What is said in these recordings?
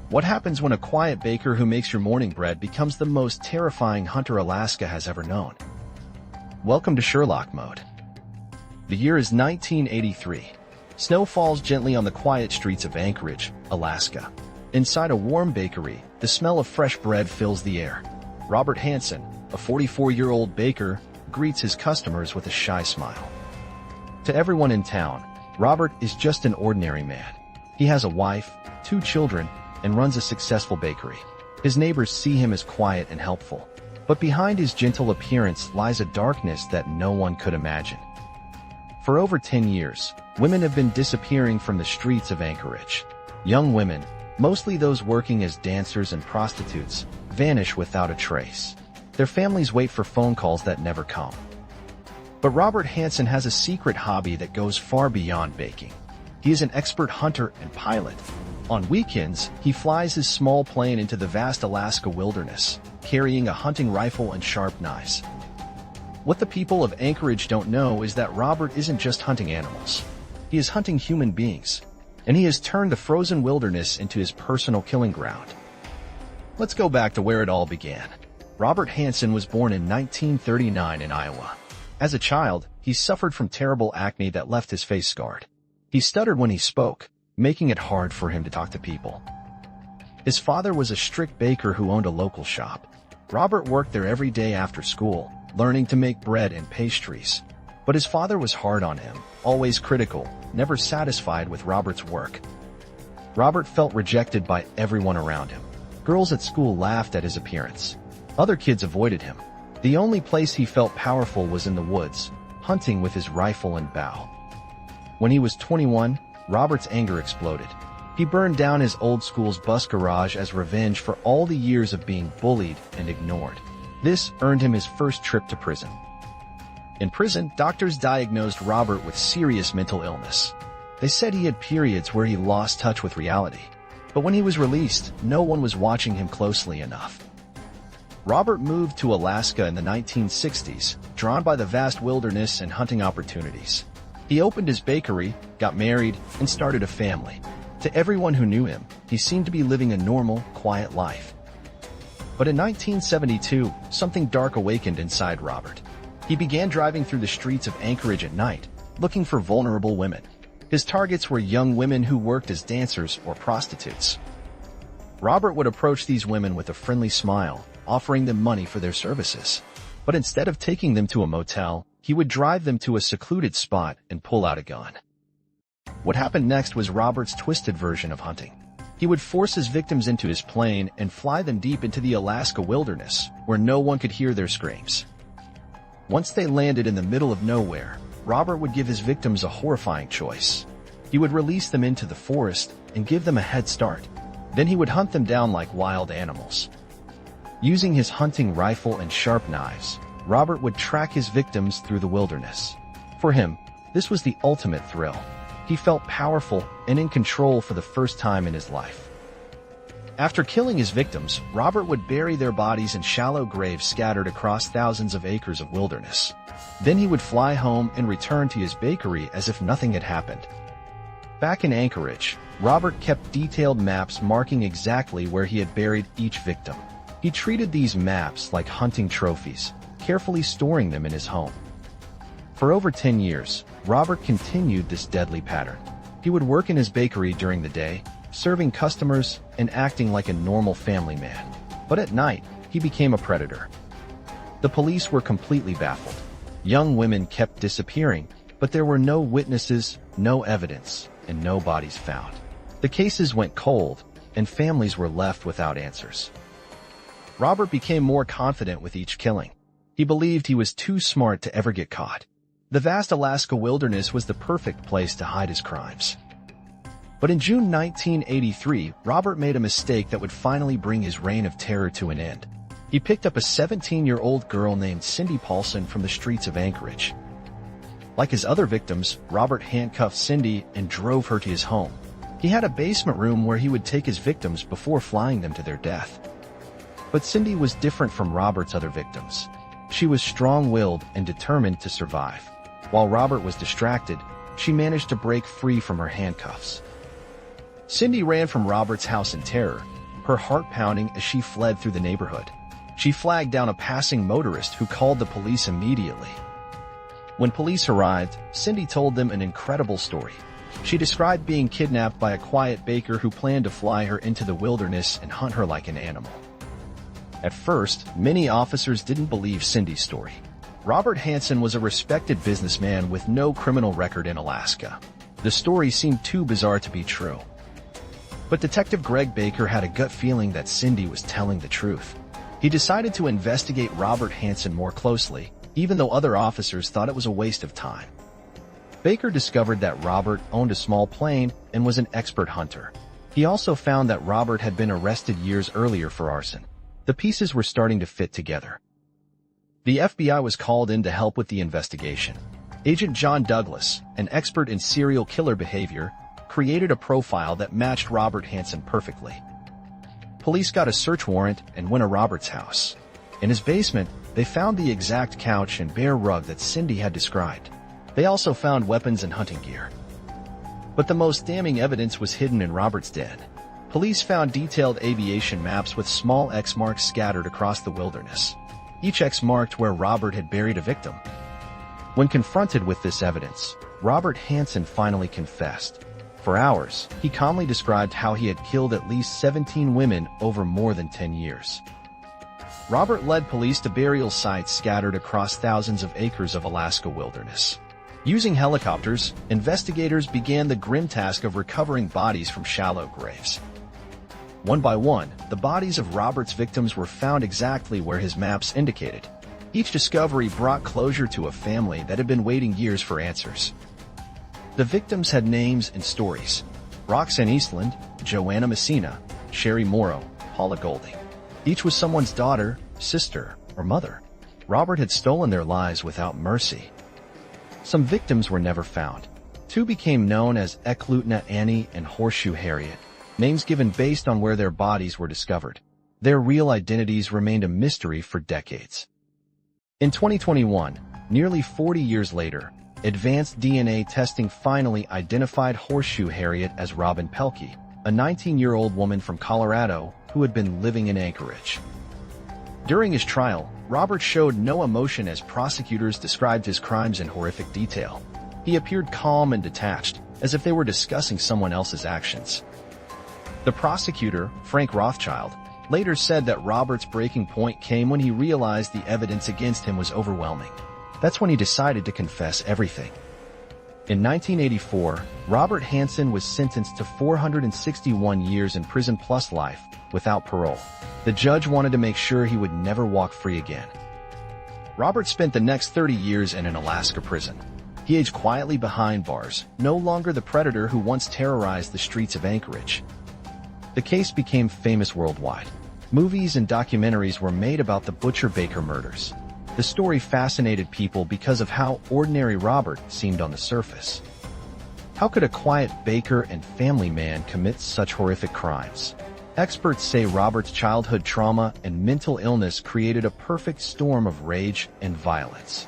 What happens when a quiet baker who makes your morning bread becomes the most terrifying hunter Alaska has ever known? Welcome to SherlockMode. The year is 1983. Snow falls gently on the quiet streets of Anchorage, Alaska. Inside a warm bakery, the smell of fresh bread fills the air. Robert Hansen, a 44-year-old baker, greets his customers with a shy smile. To everyone in town, Robert is just an ordinary man. He has a wife, 2 children, and runs a successful bakery. His neighbors see him as quiet and helpful. But behind his gentle appearance lies a darkness that no one could imagine. For over 10 years, women have been disappearing from the streets of Anchorage. Young women, mostly those working as dancers and prostitutes, vanish without a trace. Their families wait for phone calls that never come. But Robert Hansen has a secret hobby that goes far beyond baking. He is an expert hunter and pilot. On weekends, he flies his small plane into the vast Alaska wilderness, carrying a hunting rifle and sharp knives. What the people of Anchorage don't know is that Robert isn't just hunting animals. He is hunting human beings, and he has turned the frozen wilderness into his personal killing ground. Let's go back to where it all began. Robert Hansen was born in 1939 in Iowa. As a child, he suffered from terrible acne that left his face scarred. He stuttered when he spoke, making it hard for him to talk to people. His father was a strict baker who owned a local shop. Robert worked there every day after school, learning to make bread and pastries. But his father was hard on him, always critical, never satisfied with Robert's work. Robert felt rejected by everyone around him. Girls at school laughed at his appearance. Other kids avoided him. The only place he felt powerful was in the woods, hunting with his rifle and bow. When he was 21, Robert's anger exploded. He burned down his old school's bus garage as revenge for all the years of being bullied and ignored. This earned him his first trip to prison. In prison, doctors diagnosed Robert with serious mental illness. They said he had periods where he lost touch with reality. But when he was released, no one was watching him closely enough. Robert moved to Alaska in the 1960s, drawn by the vast wilderness and hunting opportunities. He opened his bakery, got married, and started a family. To everyone who knew him, he seemed to be living a normal, quiet life. But in 1972, something dark awakened inside Robert. He began driving through the streets of Anchorage at night, looking for vulnerable women. His targets were young women who worked as dancers or prostitutes. Robert would approach these women with a friendly smile, offering them money for their services. But instead of taking them to a motel, he would drive them to a secluded spot and pull out a gun. What happened next was Robert's twisted version of hunting. He would force his victims into his plane and fly them deep into the Alaska wilderness, where no one could hear their screams. Once they landed in the middle of nowhere, Robert would give his victims a horrifying choice. He would release them into the forest and give them a head start. Then he would hunt them down like wild animals. Using his hunting rifle and sharp knives, Robert would track his victims through the wilderness. For him, this was the ultimate thrill. He felt powerful and in control for the first time in his life. After killing his victims, Robert would bury their bodies in shallow graves scattered across thousands of acres of wilderness. Then he would fly home and return to his bakery as if nothing had happened. Back in Anchorage, Robert kept detailed maps marking exactly where he had buried each victim. He treated these maps like hunting trophies, carefully storing them in his home. For over 10 years, Robert continued this deadly pattern. He would work in his bakery during the day, serving customers and acting like a normal family man. But at night, he became a predator. The police were completely baffled. Young women kept disappearing, but there were no witnesses, no evidence, and no bodies found. The cases went cold, and families were left without answers. Robert became more confident with each killing. He believed he was too smart to ever get caught. The vast Alaska wilderness was the perfect place to hide his crimes. But in June 1983, Robert made a mistake that would finally bring his reign of terror to an end. He picked up a 17-year-old girl named Cindy Paulson from the streets of Anchorage. Like his other victims, Robert handcuffed Cindy and drove her to his home. He had a basement room where he would take his victims before flying them to their death. But Cindy was different from Robert's other victims. She was strong-willed and determined to survive. While Robert was distracted, she managed to break free from her handcuffs. Cindy ran from Robert's house in terror, her heart pounding as she fled through the neighborhood. She flagged down a passing motorist who called the police immediately. When police arrived, Cindy told them an incredible story. She described being kidnapped by a quiet baker who planned to fly her into the wilderness and hunt her like an animal. At first, many officers didn't believe Cindy's story. Robert Hansen was a respected businessman with no criminal record in Alaska. The story seemed too bizarre to be true. But Detective Greg Baker had a gut feeling that Cindy was telling the truth. He decided to investigate Robert Hansen more closely, even though other officers thought it was a waste of time. Baker discovered that Robert owned a small plane and was an expert hunter. He also found that Robert had been arrested years earlier for arson. The pieces were starting to fit together. The FBI was called in to help with the investigation. Agent John Douglas, an expert in serial killer behavior, created a profile that matched Robert Hansen perfectly. Police got a search warrant and went to Robert's house. In his basement, they found the exact couch and bear rug that Cindy had described. They also found weapons and hunting gear. But the most damning evidence was hidden in Robert's den. Police found detailed aviation maps with small X marks scattered across the wilderness. Each X marked where Robert had buried a victim. When confronted with this evidence, Robert Hansen finally confessed. For hours, he calmly described how he had killed at least 17 women over more than 10 years. Robert led police to burial sites scattered across thousands of acres of Alaska wilderness. Using helicopters, investigators began the grim task of recovering bodies from shallow graves. One by one, the bodies of Robert's victims were found exactly where his maps indicated. Each discovery brought closure to a family that had been waiting years for answers. The victims had names and stories: Roxanne Eastland, Joanna Messina, Sherry Morrow, Paula Golding. Each was someone's daughter, sister, or mother. Robert had stolen their lives without mercy. Some victims were never found. Two became known as Eklutna Annie and Horseshoe Harriet, names given based on where their bodies were discovered. Their real identities remained a mystery for decades. In 2021, nearly 40 years later, advanced DNA testing finally identified Horseshoe Harriet as Robin Pelkey, a 19-year-old woman from Colorado who had been living in Anchorage. During his trial, Robert showed no emotion as prosecutors described his crimes in horrific detail. He appeared calm and detached, as if they were discussing someone else's actions. The prosecutor, Frank Rothschild, later said that Robert's breaking point came when he realized the evidence against him was overwhelming. That's when he decided to confess everything. In 1984, Robert Hansen was sentenced to 461 years in prison plus life, without parole. The judge wanted to make sure he would never walk free again. Robert spent the next 30 years in an Alaska prison. He aged quietly behind bars, no longer the predator who once terrorized the streets of Anchorage. The case became famous worldwide. Movies and documentaries were made about the butcherbaker murders. The story fascinated people because of how ordinary Robert seemed on the surface. How could a quiet baker and family man commit such horrific crimes? Experts say Robert's childhood trauma and mental illness created a perfect storm of rage and violence.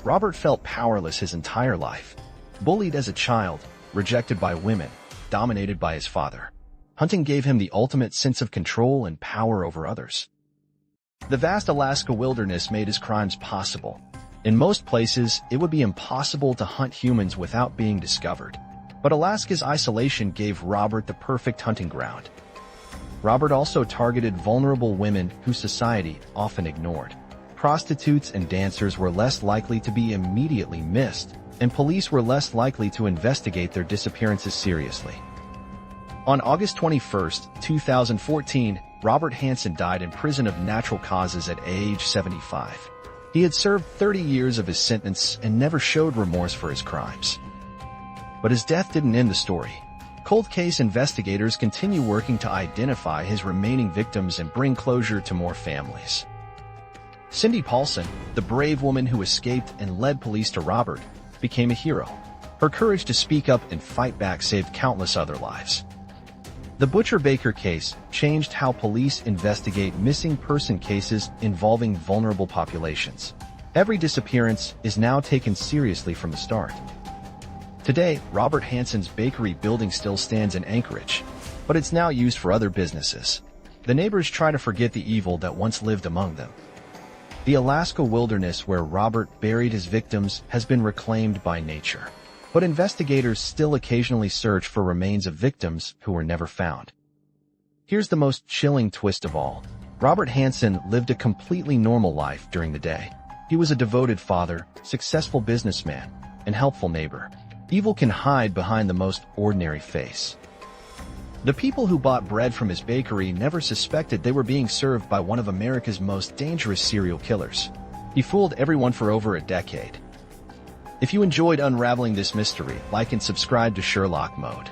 Robert felt powerless his entire life. Bullied as a child, rejected by women, dominated by his father. Hunting gave him the ultimate sense of control and power over others. The vast Alaska wilderness made his crimes possible. In most places, it would be impossible to hunt humans without being discovered. But Alaska's isolation gave Robert the perfect hunting ground. Robert also targeted vulnerable women who society often ignored. Prostitutes and dancers were less likely to be immediately missed, and police were less likely to investigate their disappearances seriously. On August 21, 2014, Robert Hansen died in prison of natural causes at age 75. He had served 30 years of his sentence and never showed remorse for his crimes. But his death didn't end the story. Cold case investigators continue working to identify his remaining victims and bring closure to more families. Cindy Paulson, the brave woman who escaped and led police to Robert, became a hero. Her courage to speak up and fight back saved countless other lives. The butcherbaker case changed how police investigate missing person cases involving vulnerable populations. Every disappearance is now taken seriously from the start. Today, Robert Hansen's bakery building still stands in Anchorage, but it's now used for other businesses. The neighbors try to forget the evil that once lived among them. The Alaska wilderness where Robert buried his victims has been reclaimed by nature, but investigators still occasionally search for remains of victims who were never found. Here's the most chilling twist of all. Robert Hansen lived a completely normal life during the day. He was a devoted father, successful businessman, and helpful neighbor. Evil can hide behind the most ordinary face. The people who bought bread from his bakery never suspected they were being served by one of America's most dangerous serial killers. He fooled everyone for over a decade. If you enjoyed unraveling this mystery, like and subscribe to Sherlock Mode.